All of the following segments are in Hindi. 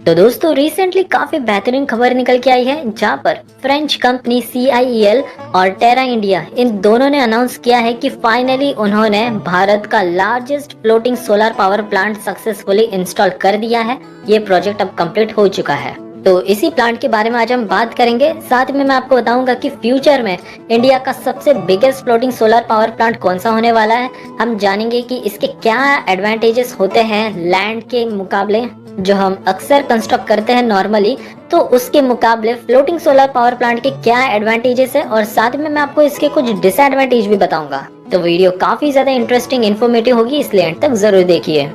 तो दोस्तों रिसेंटली काफी बेहतरीन खबर निकल के आई है, जहां पर फ्रेंच कंपनी CIEL और टेरा इंडिया इन दोनों ने अनाउंस किया है कि फाइनली उन्होंने भारत का largest floating solar power plant successfully install कर दिया है। ये प्रोजेक्ट अब कंप्लीट हो चुका है। तो इसी प्लांट के बारे में आज हम बात करेंगे। साथ में मैं आपको बताऊंगा कि फ्यूचर में इंडिया का सबसे biggest floating solar power plant कौन सा होने वाला है। हम जानेंगे कि इसके क्या एडवांटेजेस होते हैं लैंड के मुकाबले, जो हम अक्सर कंस्ट्रक्ट करते हैं नॉर्मली, तो उसके मुकाबले फ्लोटिंग सोलर पावर प्लांट के क्या एडवांटेजेस है, और साथ में मैं आपको इसके कुछ डिसएडवांटेज भी बताऊंगा। तो वीडियो काफी ज्यादा इंटरेस्टिंग इन्फॉर्मेटिव होगी, इसलिए एंड तक जरूर देखिए।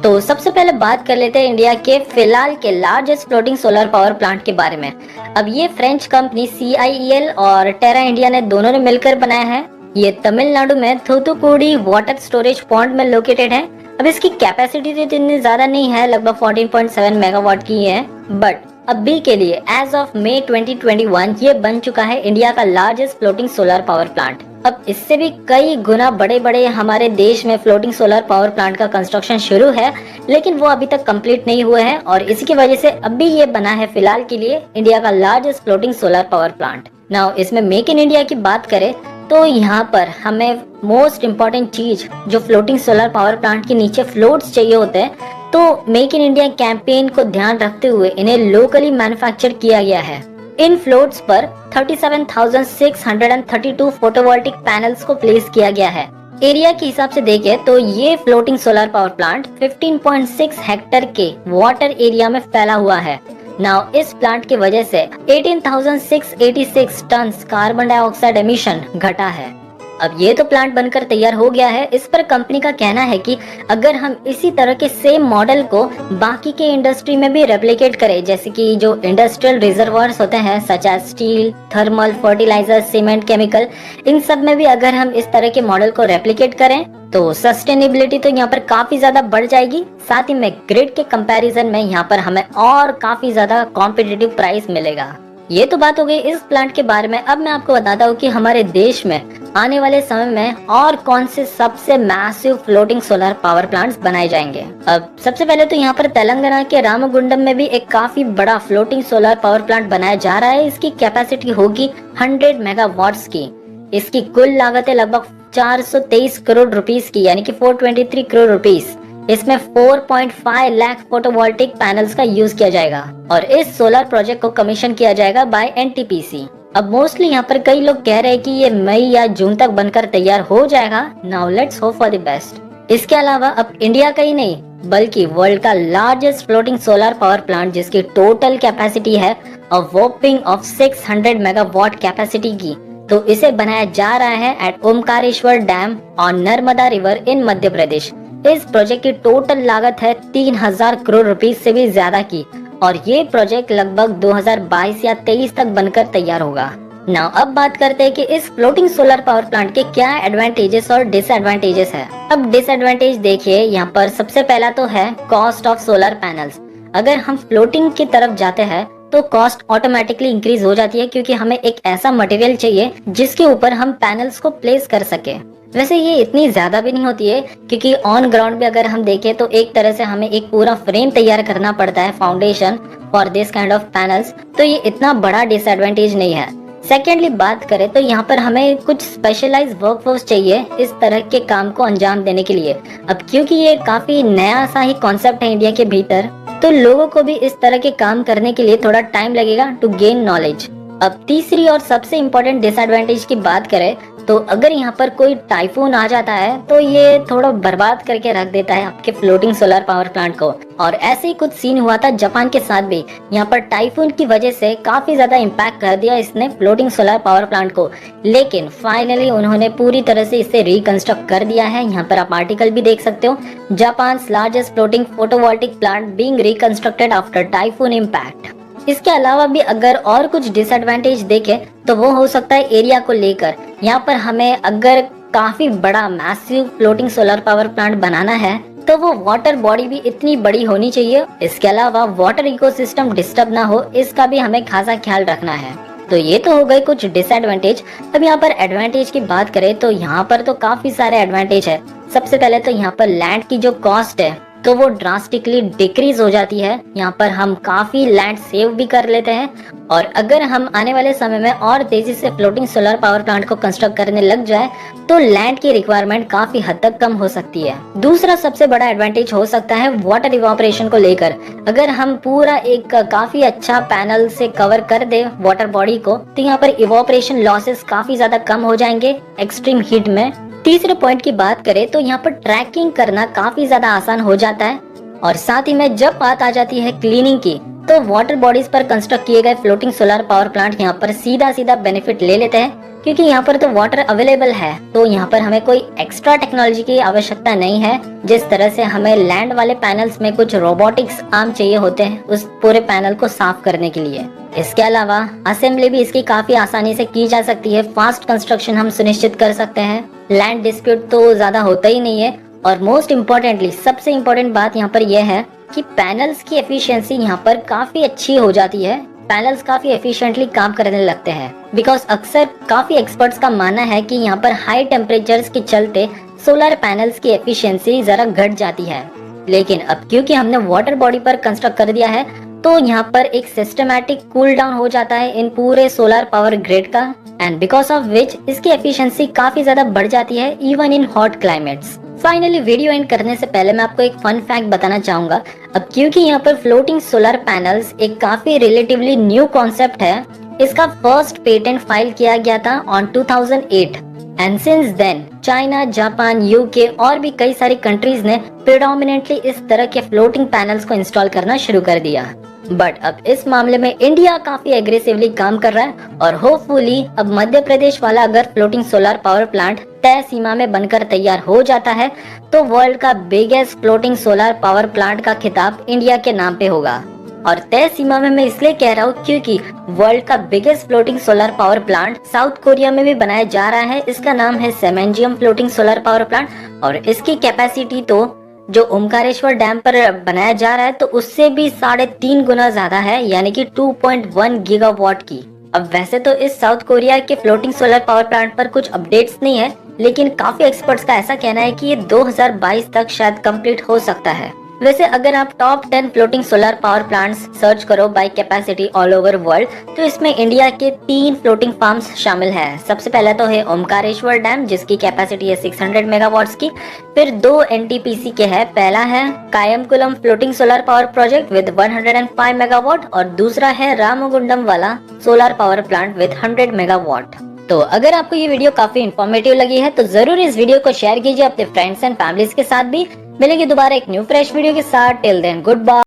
तो सबसे पहले बात कर लेते हैं इंडिया के फिलहाल के largest floating solar power plant के बारे में। अब ये फ्रेंच कंपनी CIEL और टेरा इंडिया ने दोनों ने मिलकर बनाया है। ये तमिलनाडु में थूथुकुडी वाटर स्टोरेज पॉन्ड में लोकेटेड है। अब इसकी कैपेसिटी तो इतनी ज्यादा नहीं है, लगभग 14.7 मेगावाट की है, बट अभी के लिए एज ऑफ मई 2021 ये बन चुका है इंडिया का largest floating solar power plant. अब इससे भी कई गुना बड़े बड़े हमारे देश में फ्लोटिंग सोलर पावर प्लांट का कंस्ट्रक्शन शुरू है, लेकिन वो अभी तक कंप्लीट नहीं हुए हैं, और इसी की वजह से अभी ये बना है फिलहाल के लिए इंडिया का largest floating solar power plant. Now इसमें मेक इन इंडिया की बात करें तो यहाँ पर हमें मोस्ट इम्पोर्टेंट चीज जो फ्लोटिंग सोलर पावर प्लांट के नीचे फ्लोट्स चाहिए होते हैं, तो मेक इन इंडिया कैंपेन को ध्यान रखते हुए इन्हें लोकली मैन्युफैक्चर किया गया है। इन फ्लोट्स पर 37,632 फोटोवोल्टिक पैनल्स को प्लेस किया गया है। एरिया के हिसाब से देखें तो ये floating solar power plant 15.6 hectare के वाटर एरिया में फैला हुआ है। नाउ इस प्लांट की वजह से 18,686 टन कार्बन डाइऑक्साइड एमिशन घटा है। अब ये तो प्लांट बनकर तैयार हो गया है। इस पर कंपनी का कहना है कि अगर हम इसी तरह के सेम मॉडल को बाकी के इंडस्ट्री में भी रेप्लिकेट करें, जैसे कि जो इंडस्ट्रियल रिजर्वायर्स होते हैं such as steel, thermal, fertiliser, cement, chemical, इन सब में भी अगर हम इस तरह के मॉडल को रेप्लिकेट करें तो सस्टेनेबिलिटी तो यहाँ पर काफी ज्यादा बढ़ जाएगी। साथ ही में ग्रिड के कंपैरिजन में यहाँ पर हमें और काफी ज्यादा कॉम्पिटिटिव प्राइस मिलेगा। ये तो बात हो गई इस प्लांट के बारे में। अब मैं आपको बताता हूँ कि हमारे देश में आने वाले समय में और कौन से सबसे massive floating solar power plants बनाए जाएंगे। अब सबसे पहले तो यहाँ पर तेलंगाना के रामगुंडम में भी एक काफी बड़ा फ्लोटिंग सोलर पावर प्लांट बनाया जा रहा है। इसकी कैपेसिटी होगी 100 मेगावाट्स की। इसकी कुल लागत है लगभग 423 करोड़ रुपीस की, यानी कि 423 करोड़ रुपीस। इसमें 4.5 लाख फोटोवोल्टिक पैनल्स का यूज किया जाएगा और इस सोलर प्रोजेक्ट को कमीशन किया जाएगा बाय NTPC। अब मोस्टली यहाँ पर कई लोग कह रहे हैं कि ये मई या जून तक बनकर तैयार हो जाएगा। Now let's hope for the best. इसके अलावा अब इंडिया का ही नहीं बल्कि वर्ल्ड का largest floating solar power plant, जिसकी टोटल कैपेसिटी है a whopping of 600 megawatt capacity की, तो इसे बनाया जा रहा है at Omkareshwar dam on Narmada river in Madhya Pradesh. इस प्रोजेक्ट की टोटल लागत है 3000 करोड़ रुपीस से भी ज्यादा की, और ये प्रोजेक्ट लगभग 2022 या 23 तक बनकर तैयार होगा। नाउ अब बात करते हैं कि इस फ्लोटिंग सोलर पावर प्लांट के क्या एडवांटेजेस और डिसएडवांटेजेस है। अब डिसएडवांटेज देखिए, यहाँ पर सबसे पहला तो है कॉस्ट ऑफ सोलर पैनल्स। अगर हम फ्लोटिंग की तरफ जाते हैं तो कॉस्ट ऑटोमेटिकली इंक्रीज हो जाती है, क्योंकि हमें एक ऐसा मटेरियल चाहिए जिसके ऊपर हम पैनल्स को प्लेस कर सके। वैसे ये इतनी ज्यादा भी नहीं होती है, क्योंकि ऑन ग्राउंड भी अगर हम देखें तो एक तरह से हमें एक पूरा फ्रेम तैयार करना पड़ता है, foundation for this kind of panels, तो ये इतना बड़ा डिसएडवांटेज नहीं है। सेकेंडली बात करें तो यहाँ पर हमें कुछ स्पेशलाइज वर्कफोर्स चाहिए इस तरह के काम को अंजाम देने के लिए। अब क्योंकि ये काफी नया सा ही कॉन्सेप्ट है इंडिया के भीतर, तो लोगों को भी इस तरह के काम करने के लिए थोड़ा टाइम लगेगा टू गेन नॉलेज। अब तीसरी और सबसे इम्पोर्टेंट डिसएडवांटेज की बात करें तो अगर यहाँ पर कोई टाइफून आ जाता है तो ये थोड़ा बर्बाद करके रख देता है आपके फ्लोटिंग सोलर पावर प्लांट को, और ऐसे ही कुछ सीन हुआ था जापान के साथ भी। यहाँ पर टाइफून की वजह से काफी ज्यादा इम्पैक्ट कर दिया इसने फ्लोटिंग सोलर पावर प्लांट को, लेकिन फाइनली उन्होंने पूरी तरह से इसे रिकंस्ट्रक्ट कर दिया है। यहाँ पर आप आर्टिकल भी देख सकते हो, Japan largest floating photovoltaic plant being reconstructed after typhoon impact. इसके अलावा भी अगर और कुछ डिसएडवांटेज देखें तो वो हो सकता है एरिया को लेकर। यहाँ पर हमें अगर काफी बड़ा massive floating solar power plant बनाना है तो वो वाटर बॉडी भी इतनी बड़ी होनी चाहिए। इसके अलावा वाटर इकोसिस्टम डिस्टर्ब ना हो, इसका भी हमें खासा ख्याल रखना है। तो ये तो हो गए कुछ डिसएडवांटेज। अब यहाँ पर एडवांटेज की बात करें तो यहाँ पर तो काफी सारे एडवांटेज है। सबसे पहले तो यहाँ पर लैंड की जो कॉस्ट है तो वो ड्रास्टिकली डिक्रीज हो जाती है। यहाँ पर हम काफी लैंड सेव भी कर लेते हैं, और अगर हम आने वाले समय में और तेजी से फ्लोटिंग सोलर पावर प्लांट को कंस्ट्रक्ट करने लग जाए तो लैंड की रिक्वायरमेंट काफी हद तक कम हो सकती है। दूसरा सबसे बड़ा एडवांटेज हो सकता है वाटर इवापोरेशन को लेकर। अगर हम पूरा एक काफी अच्छा पैनल से कवर कर दे वाटर बॉडी को तो यहाँ पर इवापोरेशन लॉसेस काफी ज्यादा कम हो जाएंगे एक्सट्रीम हीट में। तीसरे पॉइंट की बात करें तो यहाँ पर ट्रैकिंग करना काफी ज्यादा आसान हो जाता है, और साथ ही में जब बात आ जाती है क्लीनिंग की तो वाटर बॉडीज पर कंस्ट्रक्ट किए गए फ्लोटिंग सोलर पावर प्लांट यहाँ पर सीधा सीधा बेनिफिट ले लेते हैं, क्योंकि यहाँ पर तो वाटर अवेलेबल है। तो यहाँ पर हमें कोई एक्स्ट्रा टेक्नोलॉजी की आवश्यकता नहीं है। जिस तरह से हमें लैंड वाले पैनल्स में कुछ रोबोटिक्स आर्म चाहिए होते हैं उस पूरे पैनल को साफ करने के लिए। इसके अलावा असेंबली भी इसकी काफी आसानी से की जा सकती है। फास्ट कंस्ट्रक्शन हम सुनिश्चित कर सकते हैं। लैंड डिस्प्यूट तो ज्यादा होता ही नहीं है, और मोस्ट इम्पोर्टेंटली सबसे इम्पोर्टेंट बात यहाँ पर यह है कि पैनल्स की एफिशिएंसी यहाँ पर काफी अच्छी हो जाती है। पैनल्स काफी एफिशिएंटली काम करने लगते हैं, बिकॉज अक्सर काफी एक्सपर्ट्स का मानना है कि यहाँ पर हाई टेम्परेचर्स के चलते सोलर पैनल्स की एफिशिएंसी जरा घट जाती है। लेकिन अब क्योंकि हमने वाटर बॉडी पर कंस्ट्रक्ट कर दिया है तो यहाँ पर एक सिस्टमैटिक कूल डाउन हो जाता है इन पूरे सोलर पावर ग्रिड का, एंड बिकॉज ऑफ विच इसकी एफिशिएंसी काफी ज्यादा बढ़ जाती है even in hot climates. Finally video and करने से पहले मैं आपको एक फन फैक्ट बताना चाहूंगा। अब क्योंकि यहाँ पर फ्लोटिंग सोलर पैनल्स एक काफी रिलेटिवली न्यू कॉन्सेप्ट है, इसका फर्स्ट पेटेंट फाइल किया गया था on 2008, and since then China, Japan, UK और भी कई सारी कंट्रीज ने प्रेडोमिनेटली इस तरह के फ्लोटिंग पैनल्स को इंस्टॉल करना शुरू कर दिया। बट अब इस मामले में इंडिया काफी एग्रेसिवली काम कर रहा है, और होपफुली अब मध्य प्रदेश वाला अगर फ्लोटिंग सोलर पावर प्लांट तय सीमा में बनकर तैयार हो जाता है तो वर्ल्ड का biggest floating solar power plant का खिताब इंडिया के नाम पे होगा। और तय सीमा में मैं इसलिए कह रहा हूँ क्योंकि वर्ल्ड का biggest floating solar power plant south Korea में भी बनाया जा रहा है। इसका नाम है सेमेंजियम फ्लोटिंग सोलर पावर प्लांट, और इसकी कैपेसिटी तो जो ओमकारेश्वर डैम पर बनाया जा रहा है तो उससे भी 3.5 गुना ज्यादा है, यानी कि 2.1 गीगावाट की। अब वैसे तो इस साउथ कोरिया के फ्लोटिंग सोलर पावर प्लांट पर कुछ अपडेट्स नहीं है, लेकिन काफी एक्सपर्ट्स का ऐसा कहना है कि ये 2022 तक शायद कंप्लीट हो सकता है। वैसे अगर आप top 10 floating solar power plants search करो by capacity all over world तो इसमें इंडिया के 3 फ्लोटिंग फार्म्स शामिल है। सबसे पहला तो है ओमकारेश्वर डैम जिसकी कैपेसिटी है 600 मेगावाट्स की। फिर 2 एनटीपीसी के है। पहला है Kayamkulam floating solar power project with 105 megawatt, और दूसरा है रामगुंडम वाला solar power plant with 100 megawatt. तो अगर आपको ये वीडियो काफी इन्फॉर्मेटिव लगी है तो जरूर इस वीडियो को शेयर कीजिए अपने फ्रेंड्स एंड फैमिलीज के साथ भी। मिलेंगे दोबारा एक न्यू फ्रेश वीडियो के साथ। Till then good bye.